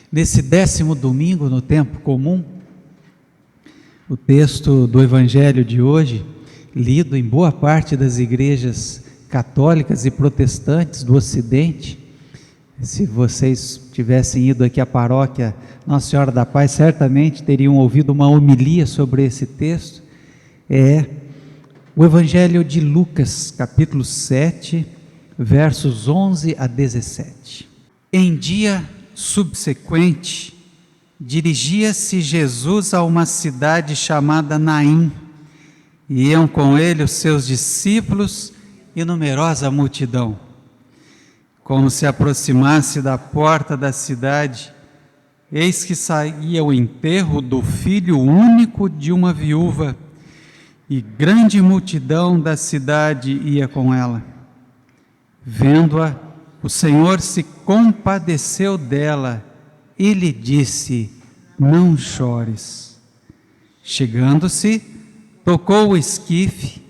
Nesse 10º domingo no tempo comum, o texto do Evangelho de hoje, lido em boa parte das igrejas católicas e protestantes do Ocidente, se vocês tivessem ido aqui à paróquia Nossa Senhora da Paz, certamente teriam ouvido uma homilia sobre esse texto, é o Evangelho de Lucas, capítulo 7, versos 11 a 17. Em dia subsequente, dirigia-se Jesus a uma cidade chamada Naim, e iam com ele os seus discípulos e numerosa multidão. Como se aproximasse da porta da cidade, eis que saía o enterro do filho único de uma viúva, e grande multidão da cidade ia com ela. Vendo-a, o Senhor se compadeceu dela e lhe disse: não chores. Chegando-se, tocou o esquife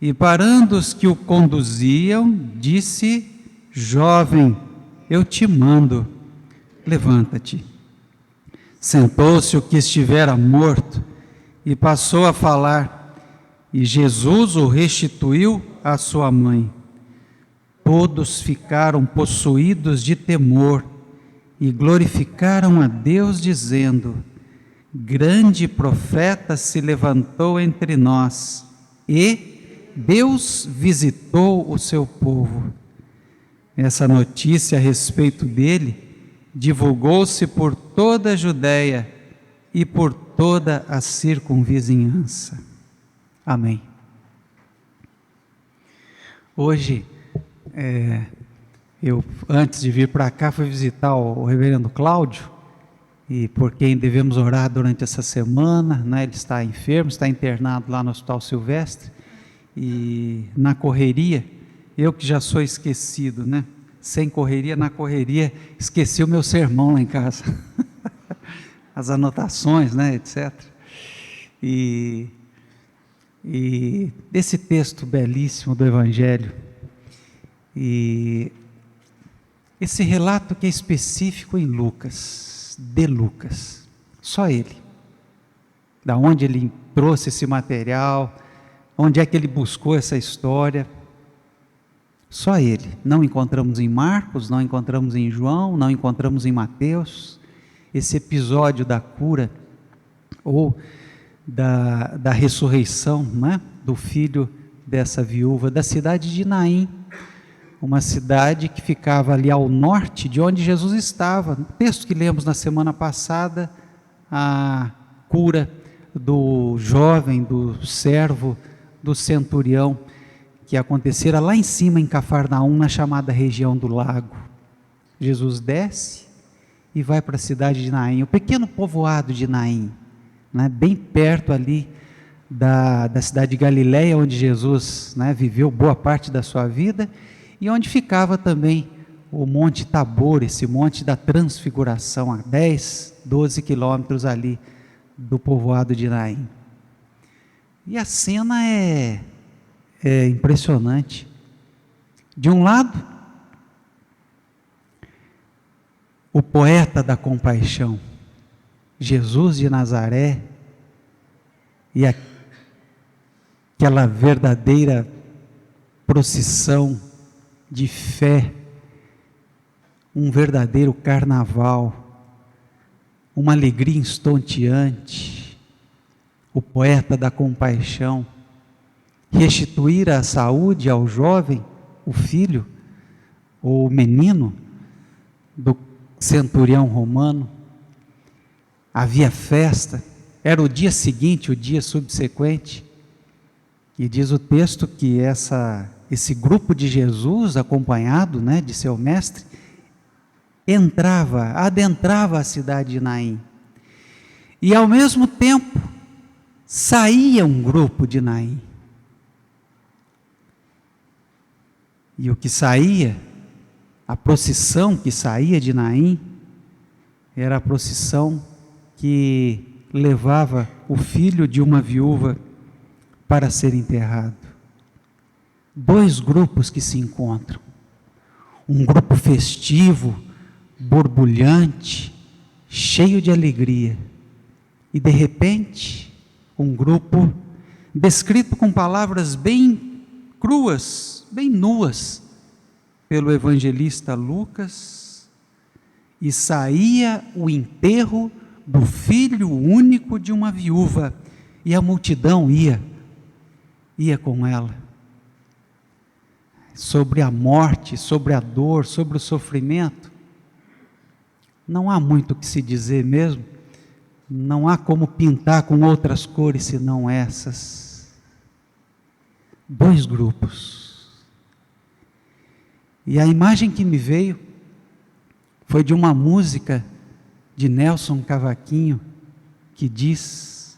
e, parando os que o conduziam, disse: jovem, eu te mando, levanta-te. Sentou-se o que estivera morto e passou a falar, e Jesus o restituiu à sua mãe. Todos ficaram possuídos de temor e glorificaram a Deus, dizendo: grande profeta se levantou entre nós, e Deus visitou o seu povo. Essa notícia a respeito dele divulgou-se por toda a Judéia e por toda a circunvizinhança. Amém. Hoje, eu, antes de vir para cá, fui visitar o reverendo Cláudio, e por quem devemos orar durante essa semana, né? Ele está enfermo, está internado lá no Hospital Silvestre, e na correria, eu que já sou esquecido, né? Sem correria, na correria, esqueci o meu sermão lá em casa, as anotações, né, etc. E desse texto belíssimo do Evangelho, e esse relato que é específico em Lucas, de Lucas, só ele, da onde ele trouxe esse material, onde é que ele buscou essa história, só ele. Não encontramos em Marcos, não encontramos em João, não encontramos em Mateus, esse episódio da cura, ou da ressurreição, né, do filho dessa viúva, da cidade de Naim, uma cidade que ficava ali ao norte de onde Jesus estava. No texto que lemos na semana passada, a cura do jovem, do servo, do centurião, que acontecera lá em cima em Cafarnaum, na chamada região do lago. Jesus desce e vai para a cidade de Naim, o pequeno povoado de Naim, né, bem perto ali da cidade de Galileia, onde Jesus, né, viveu boa parte da sua vida, e onde ficava também o Monte Tabor, esse monte da transfiguração, a 10, 12 quilômetros ali do povoado de Naim. E a cena é impressionante. De um lado, o poeta da compaixão, Jesus de Nazaré, e aquela verdadeira procissão de fé, um verdadeiro carnaval, uma alegria estonteante. O poeta da compaixão, restituir a saúde ao jovem, o filho, ou o menino do centurião romano. Havia festa, era o dia seguinte, o dia subsequente, e diz o texto que esse grupo de Jesus, acompanhado, né, de seu mestre, adentrava a cidade de Naim, e ao mesmo tempo saía um grupo de Naim, e o que saía, a procissão que saía de Naim, era a procissão que levava o filho de uma viúva para ser enterrado. Dois grupos que se encontram, um grupo festivo, borbulhante, cheio de alegria. E de repente, um grupo descrito com palavras bem cruas, bem nuas, pelo evangelista Lucas, e saía o enterro do filho único de uma viúva, e a multidão ia com ela. Sobre a morte, sobre a dor, sobre o sofrimento, não há muito o que se dizer mesmo, não há como pintar com outras cores senão essas. Dois grupos. E a imagem que me veio foi de uma música de Nelson Cavaquinho, que diz: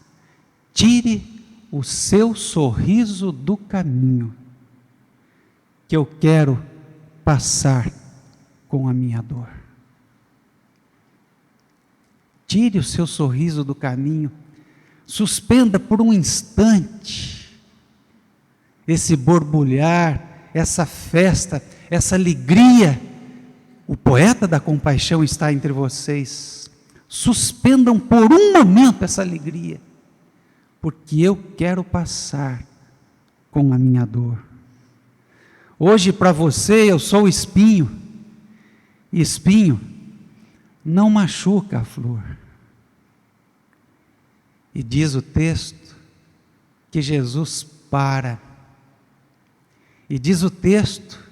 tire o seu sorriso do caminho, que eu quero passar com a minha dor. Tire o seu sorriso do caminho, suspenda por um instante esse borbulhar, essa festa, essa alegria. O poeta da compaixão está entre vocês. Suspendam por um momento essa alegria, porque eu quero passar com a minha dor. Hoje para você eu sou espinho, e espinho não machuca a flor. E diz o texto que Jesus para, e diz o texto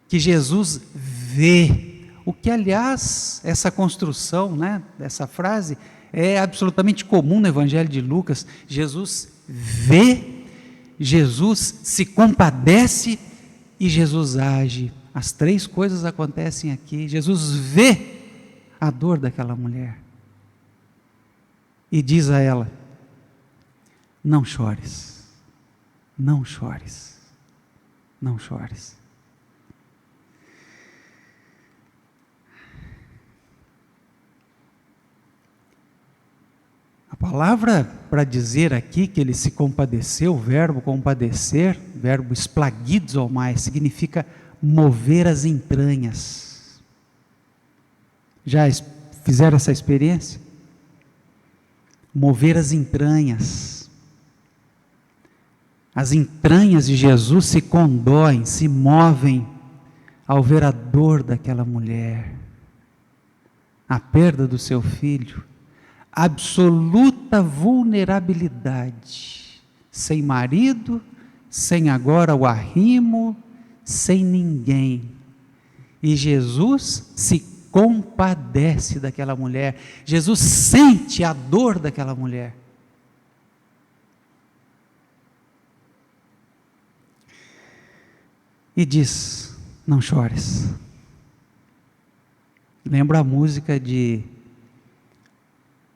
que Jesus vê, o que aliás, essa construção, essa frase, é absolutamente comum no Evangelho de Lucas. Jesus vê, Jesus se compadece e Jesus age. As três coisas acontecem aqui. Jesus vê a dor daquela mulher e diz a ela: não chores, não chores, não chores. A palavra para dizer aqui que ele se compadeceu, o verbo compadecer, verbo esplagidzomai, significa mover as entranhas. Já fizeram essa experiência? Mover as entranhas. As entranhas de Jesus se condoem, se movem ao ver a dor daquela mulher, a perda do seu filho, absoluta vulnerabilidade, sem marido, sem agora o arrimo, sem ninguém. E Jesus se compadece daquela mulher, Jesus sente a dor daquela mulher. E diz: não chores. Lembra a música de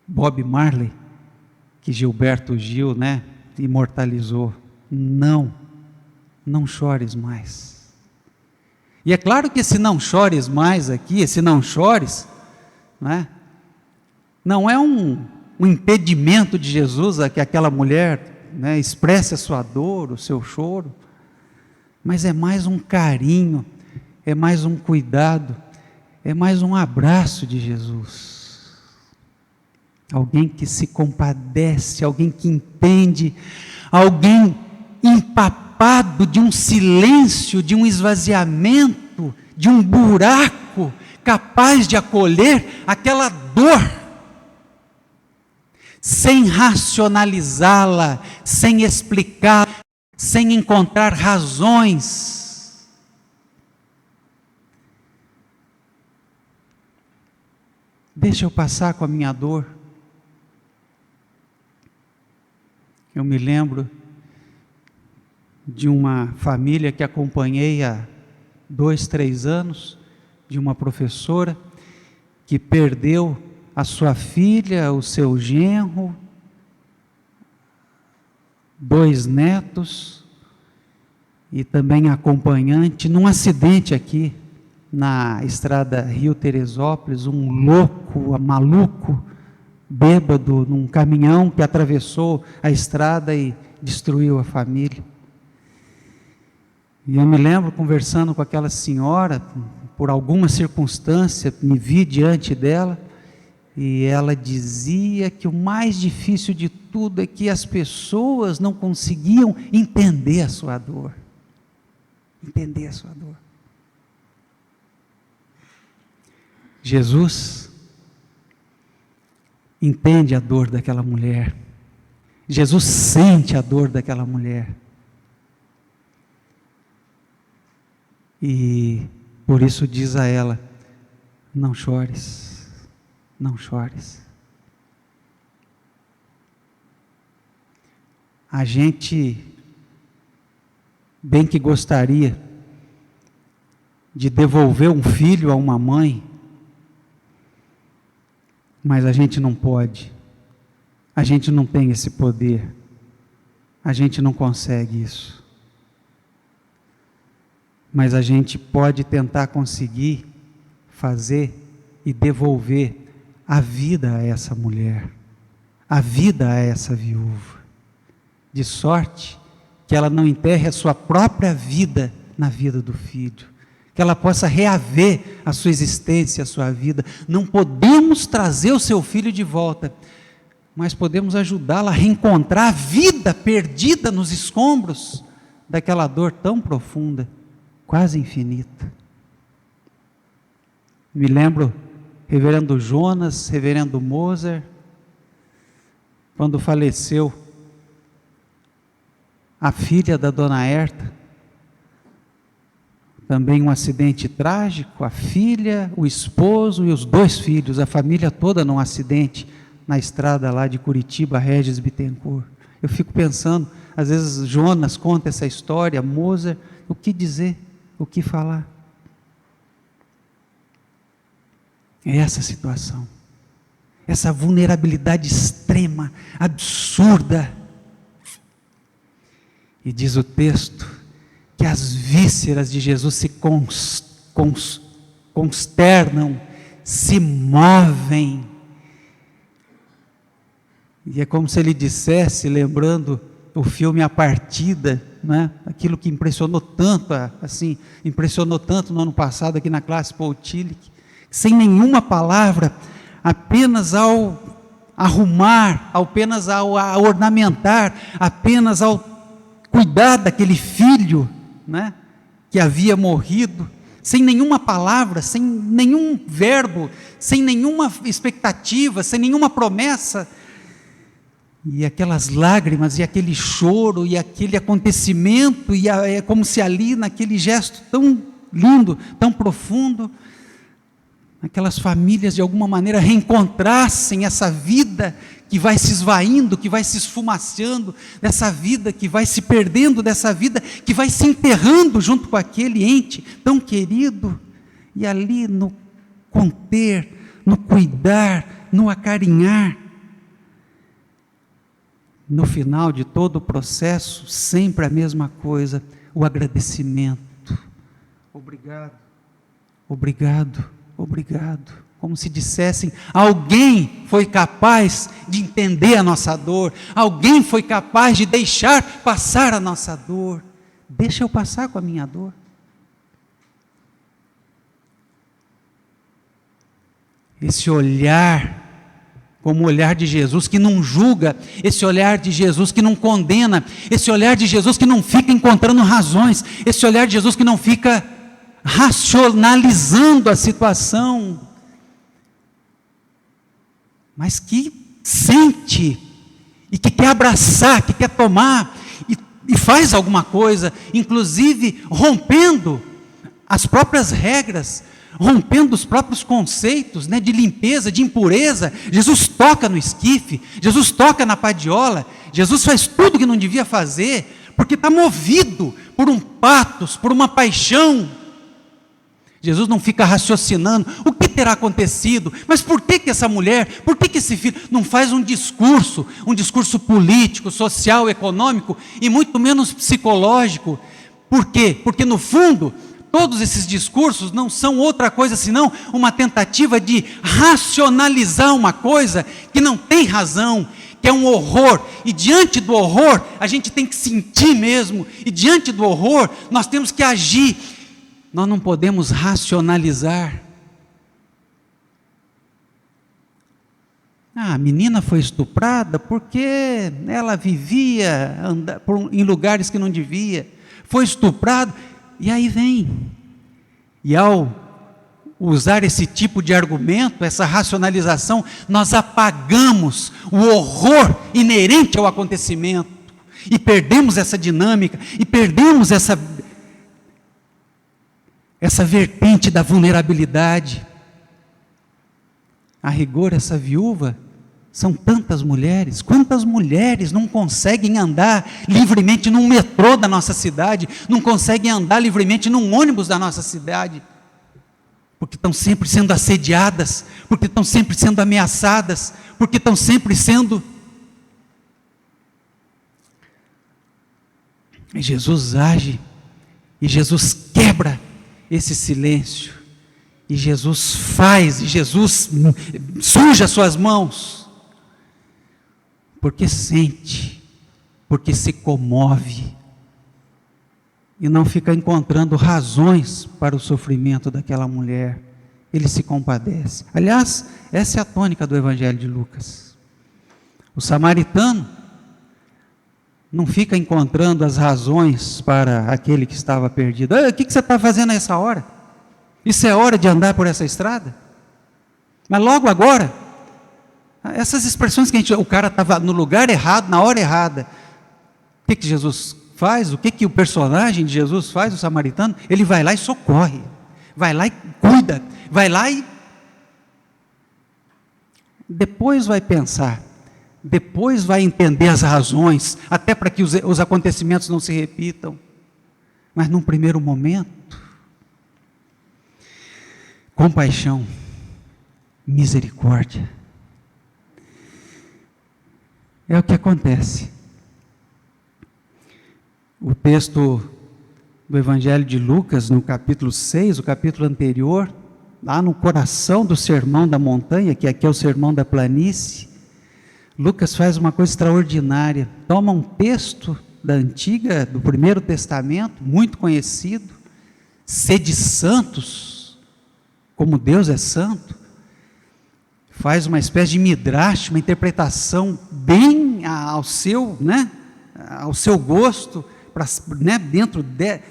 Bob Marley, que Gilberto Gil, imortalizou: não chores mais. E é claro que esse não chores mais aqui, esse não chores, não é um impedimento de Jesus a que aquela mulher expresse a sua dor, o seu choro, mas é mais um carinho, é mais um cuidado, é mais um abraço de Jesus. Alguém que se compadece, alguém que entende, alguém empapado de um silêncio, de um esvaziamento, de um buraco, capaz de acolher aquela dor, sem racionalizá-la, sem explicar, sem encontrar razões. Deixa eu passar com a minha dor. Eu me lembro de uma família que acompanhei há 2, 3 anos, de uma professora que perdeu a sua filha, o seu genro, 2 netos e também acompanhante, num acidente aqui na estrada Rio-Teresópolis, um louco, maluco, bêbado, num caminhão que atravessou a estrada e destruiu a família. E eu me lembro conversando com aquela senhora, por alguma circunstância, me vi diante dela, E ela dizia que o mais difícil de tudo é que as pessoas não conseguiam entender a sua dor. Entender a sua dor. Jesus entende a dor daquela mulher. Jesus sente a dor daquela mulher. E por isso diz a ela: não chores, não chores. A gente bem que gostaria de devolver um filho a uma mãe, mas a gente não pode, a gente não tem esse poder, a gente não consegue isso. Mas a gente pode tentar conseguir fazer e devolver a vida a essa mulher, a vida a essa viúva, de sorte que ela não enterre a sua própria vida na vida do filho, que ela possa reaver a sua existência, a sua vida. Não podemos trazer o seu filho de volta, mas podemos ajudá-la a reencontrar a vida perdida nos escombros daquela dor tão profunda, quase infinita. Me lembro, reverendo Jonas, reverendo Moser, quando faleceu a filha da dona Herta, também um acidente trágico, a filha, o esposo e os 2 filhos, a família toda num acidente na estrada lá de Curitiba, Regis Bittencourt. Eu fico pensando, às vezes Jonas conta essa história, Moser, o que dizer, o que falar? É essa situação, essa vulnerabilidade extrema, absurda. E diz o texto que as vísceras de Jesus se consternam, se movem. E é como se ele dissesse, lembrando o filme A Partida, né? Aquilo que impressionou tanto, assim, impressionou tanto no ano passado aqui na classe Paul Tillich, sem nenhuma palavra, apenas ao arrumar, apenas ao ornamentar, apenas ao cuidar daquele filho, né, que havia morrido, sem nenhuma palavra, sem nenhum verbo, sem nenhuma expectativa, sem nenhuma promessa, e aquelas lágrimas, e aquele choro, e aquele acontecimento, e é como se ali, naquele gesto tão lindo, tão profundo, aquelas famílias de alguma maneira reencontrassem essa vida que vai se esvaindo, que vai se esfumaçando, dessa vida que vai se perdendo, dessa vida que vai se enterrando junto com aquele ente tão querido, e ali no conter, no cuidar, no acarinhar, no final de todo o processo, sempre a mesma coisa, o agradecimento. Obrigado, obrigado, obrigado. Como se dissessem, alguém foi capaz de entender a nossa dor, alguém foi capaz de deixar passar a nossa dor. Deixa eu passar com a minha dor. Esse olhar, como o olhar de Jesus que não julga, esse olhar de Jesus que não condena, esse olhar de Jesus que não fica encontrando razões, esse olhar de Jesus que não fica racionalizando a situação, mas que sente, e que quer abraçar, que quer tomar, e faz alguma coisa, inclusive rompendo as próprias regras, rompendo os próprios conceitos, né, de limpeza, de impureza. Jesus toca no esquife, Jesus toca na padiola, Jesus faz tudo que não devia fazer, porque está movido por um patos, por uma paixão. Jesus não fica raciocinando, o que terá acontecido, mas por que essa mulher, por que esse filho, não faz um discurso político, social, econômico, e muito menos psicológico. Por quê? Porque no fundo, todos esses discursos não são outra coisa senão uma tentativa de racionalizar uma coisa que não tem razão, que é um horror, e diante do horror, a gente tem que sentir mesmo, e diante do horror, nós temos que agir. Nós não podemos racionalizar. a menina foi estuprada porque ela vivia em lugares que não devia, foi estuprada, e aí vem, e ao usar esse tipo de argumento, essa racionalização, nós apagamos o horror inerente ao acontecimento, e perdemos essa dinâmica, e perdemos essa vertente da vulnerabilidade. A rigor, essa viúva, são tantas mulheres, quantas mulheres não conseguem andar livremente num metrô da nossa cidade, não conseguem andar livremente num ônibus da nossa cidade, porque estão sempre sendo assediadas, porque estão sempre sendo ameaçadas, porque estão sempre sendo... E Jesus age, e Jesus quebra esse silêncio, e Jesus faz, e Jesus suja suas mãos, porque sente, porque se comove, e não fica encontrando razões para o sofrimento daquela mulher, ele se compadece. Aliás, essa é a tônica do Evangelho de Lucas. O samaritano não fica encontrando as razões para aquele que estava perdido. O que você está fazendo nessa hora? Isso é hora de andar por essa estrada? Mas logo agora, essas expressões que o cara estava no lugar errado, na hora errada. O que Jesus faz? O que o personagem de Jesus faz, o samaritano? Ele vai lá e socorre, vai lá e cuida, vai lá e depois vai pensar, depois vai entender as razões, até para que os acontecimentos não se repitam. Mas num primeiro momento, compaixão, misericórdia, é o que acontece. O texto do Evangelho de Lucas, no capítulo 6, o capítulo anterior, lá no coração do Sermão da Montanha, que aqui é o Sermão da Planície, Lucas faz uma coisa extraordinária, toma um texto do Primeiro Testamento, muito conhecido, sede santos, como Deus é santo, faz uma espécie de midrash, uma interpretação bem ao seu gosto, dentro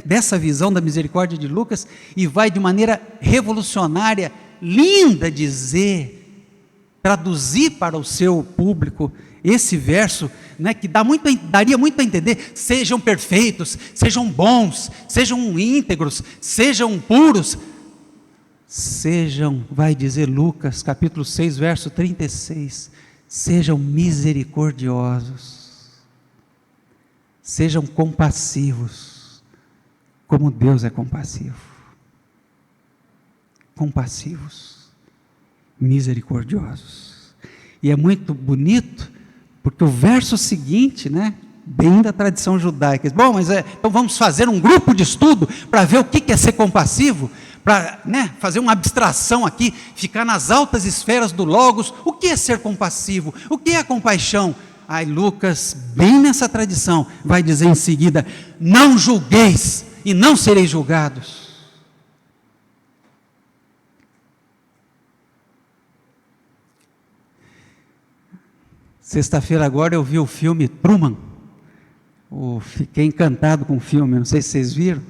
dessa visão da misericórdia de Lucas, e vai de maneira revolucionária, linda traduzir para o seu público esse verso, que daria muito a entender: sejam perfeitos, sejam bons, sejam íntegros, sejam puros, vai dizer Lucas, capítulo 6, verso 36, sejam misericordiosos, sejam compassivos, como Deus é compassivo. Compassivos, misericordiosos. E é muito bonito, porque o verso seguinte, bem da tradição judaica, então vamos fazer um grupo de estudo para ver o que é ser compassivo, para fazer uma abstração aqui, ficar nas altas esferas do Logos. O que é ser compassivo? O que é a compaixão? Aí Lucas, bem nessa tradição, vai dizer em seguida: não julgueis e não sereis julgados. Sexta-feira agora eu vi o filme Truman, fiquei encantado com o filme, não sei se vocês viram,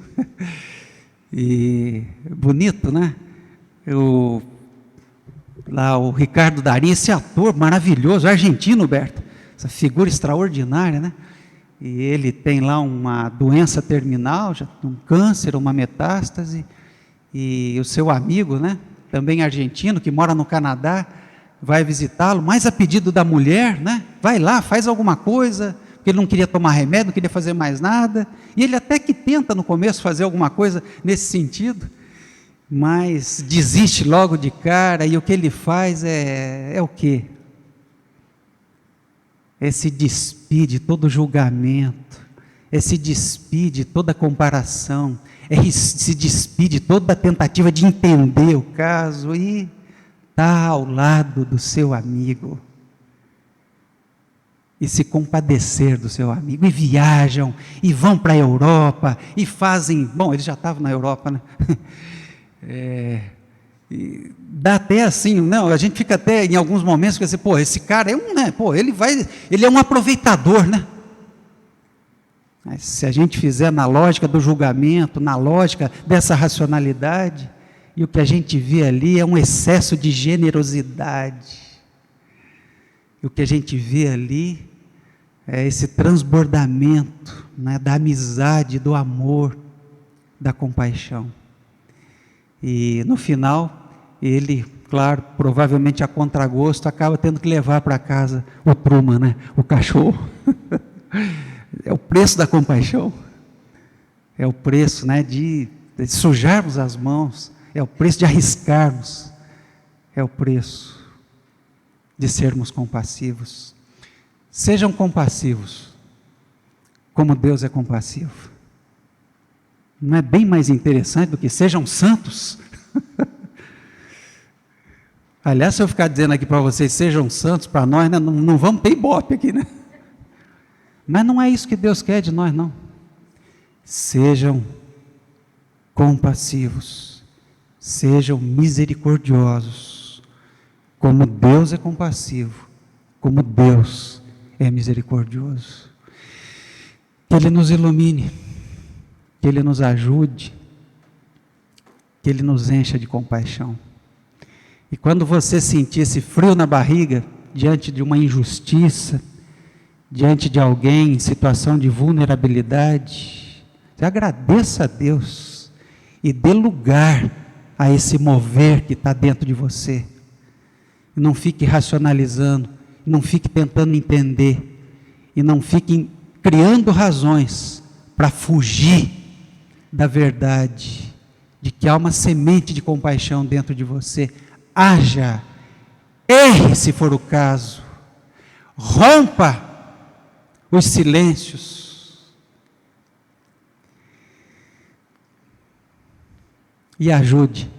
e bonito, o Ricardo Darín, esse ator maravilhoso, argentino, Berto, essa figura extraordinária, e ele tem lá uma doença terminal, já um câncer, uma metástase, e o seu amigo, também argentino, que mora no Canadá, vai visitá-lo, mais a pedido da mulher, vai lá, faz alguma coisa, porque ele não queria tomar remédio, não queria fazer mais nada, e ele até que tenta no começo fazer alguma coisa nesse sentido, mas desiste logo de cara, e o que ele faz é o quê? Se despide de todo julgamento, se despide de toda comparação, se despide de toda tentativa de entender o caso, e está ao lado do seu amigo, e se compadecer do seu amigo, e viajam, e vão para a Europa, e fazem, eles já estavam na Europa, E dá até assim, não, a gente fica até em alguns momentos que assim, pô, esse cara é né, ele é um aproveitador, né? Mas se a gente fizer na lógica do julgamento, na lógica dessa racionalidade, e o que a gente vê ali é um excesso de generosidade. E o que a gente vê ali é esse transbordamento, né, da amizade, do amor, da compaixão. E no final, ele, claro, provavelmente a contragosto, acaba tendo que levar para casa o Truman, né, o cachorro. É o preço da compaixão. É o preço, né, de sujarmos as mãos. É o preço de arriscarmos. É o preço de sermos compassivos. Sejam compassivos, como Deus é compassivo. Não é bem mais interessante do que sejam santos? Aliás, se eu ficar dizendo aqui para vocês, sejam santos, para nós, né, não vamos ter ibope aqui, né? Mas não é isso que Deus quer de nós, não. Sejam compassivos, sejam misericordiosos, como Deus é compassivo, como Deus é misericordioso. Que Ele nos ilumine, que Ele nos ajude, que Ele nos encha de compaixão. E quando você sentir esse frio na barriga, diante de uma injustiça, diante de alguém em situação de vulnerabilidade, você agradeça a Deus e dê lugar a esse mover que está dentro de você. E não fique racionalizando, não fique tentando entender, e não fique criando razões para fugir da verdade, de que há uma semente de compaixão dentro de você. Haja, erre se for o caso, rompa os silêncios e ajude,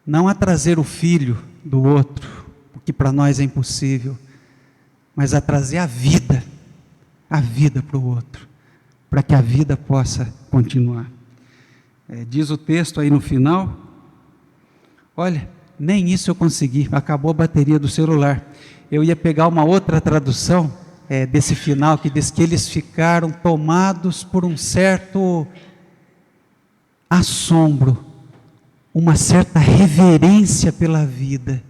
não a trazer o filho do outro, o que para nós é impossível, mas a trazer a vida para o outro, para que a vida possa continuar. Diz o texto aí no final, olha, nem isso eu consegui, acabou a bateria do celular. Eu ia pegar uma outra tradução desse final, que diz que eles ficaram tomados por um certo assombro, uma certa reverência pela vida,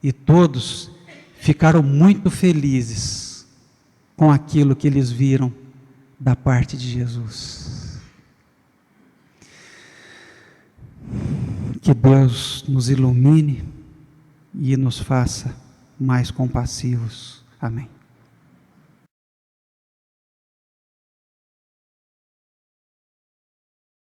e todos ficaram muito felizes com aquilo que eles viram da parte de Jesus. Que Deus nos ilumine e nos faça mais compassivos. Amém.